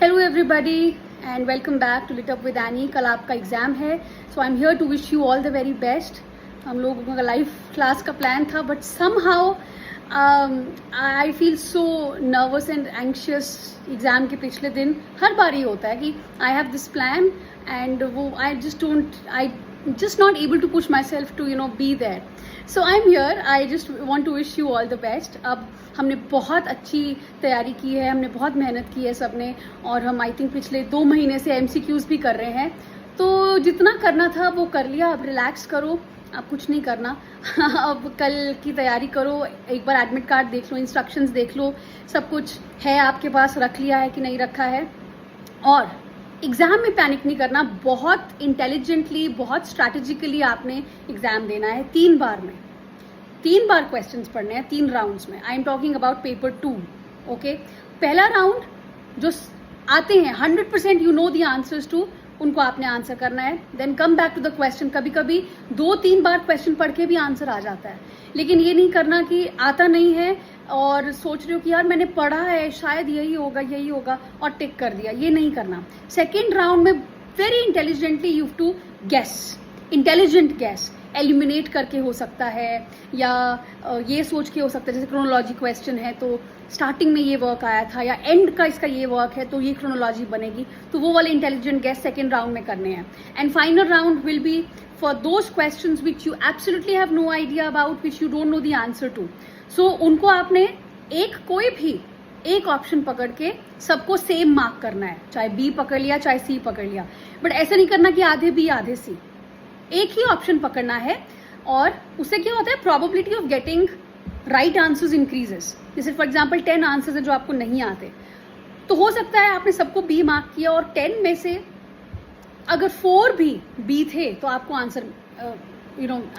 Hello everybody and welcome back to lit up with Annie. कल आपका exam है, so I am here to wish you all the very best. हम लोगों का live class का plan था, but somehow I feel so nervous and anxious. Exam के पिछले दिन हर बार ये होता है कि I have this plan and वो I just not able to push myself to be there. So I'm here. I just want to wish you all the best. अब हमने बहुत अच्छी तैयारी की है, हमने बहुत मेहनत की है सबने, और हम आई थिंक पिछले 2 महीने से MCQs भी कर रहे हैं। तो जितना करना था वो कर लिया। अब रिलैक्स करो, अब कुछ नहीं करना। अब कल की तैयारी करो, एक बार एडमिट कार्ड देख लो, इंस्ट्रक्शंस देख लो, सब कुछ है आपके पास, रख लिया है कि नहीं रखा है। और एग्ज़ाम में पैनिक नहीं करना, बहुत इंटेलिजेंटली, बहुत स्ट्रैटेजिकली आपने एग्ज़ाम देना है। 3 बार में 3 बार क्वेश्चंस पढ़ने हैं, 3 राउंड्स में। I am talking about paper 2। ओके, पहला राउंड जो आते हैं 100% you know the answers to, उनको आपने आंसर करना है। Then come back to the question. कभी कभी 2-3 बार क्वेश्चन पढ़ के भी आंसर आ जाता है, लेकिन ये नहीं करना कि आता नहीं है और सोच रहे हो कि यार मैंने पढ़ा है, शायद यही होगा और टिक कर दिया। ये नहीं करना। सेकेंड राउंड में very intelligently you to guess, intelligent guess, eliminate करके हो सकता है, या ये सोच के हो सकता है, जैसे क्रोनोलॉजी क्वेश्चन है तो स्टार्टिंग में ये वर्क आया था, या एंड का इसका ये वर्क है तो ये क्रोनोलॉजी बनेगी। तो वो वाले इंटेलिजेंट गेस सेकेंड राउंड में करने हैं। And final round will be for those questions which you absolutely have no idea about, which you don't know the answer to. So उनको आपने कोई भी एक ऑप्शन पकड़ के सबको सेम मार्क करना है, चाहे बी पकड़ लिया चाहे सी पकड़ लिया, बट ऐसा नहीं करना कि आधे बी आधे सी। एक ही ऑप्शन पकड़ना है, और उससे क्या होता है, probability of getting right answers increases. जैसे फॉर एग्जांपल 10 आंसर्स है जो आपको नहीं आते, तो हो सकता है आपने सबको बी मार्क किया और 10 में से अगर 4 भी बी थे तो आपको आंसर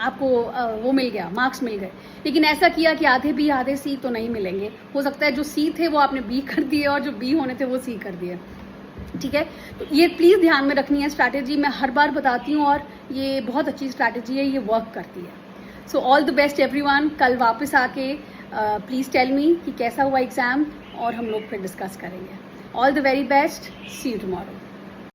आपको वो मिल गया, मार्क्स मिल गए। लेकिन ऐसा किया कि आधे बी आधे सी, तो नहीं मिलेंगे। हो सकता है जो सी थे वो आपने बी कर दिए और जो बी होने थे वो सी कर दिए। ठीक है, तो ये प्लीज़ ध्यान में रखनी है स्ट्रैटेजी। मैं हर बार बताती हूँ और ये बहुत अच्छी स्ट्रैटेजी है, ये वर्क करती है। So all the best everyone. कल वापस आके प्लीज़ टेल मी कि कैसा हुआ एग्ज़ाम, और हम लोग फिर डिस्कस करेंगे। All the very best, see you tomorrow.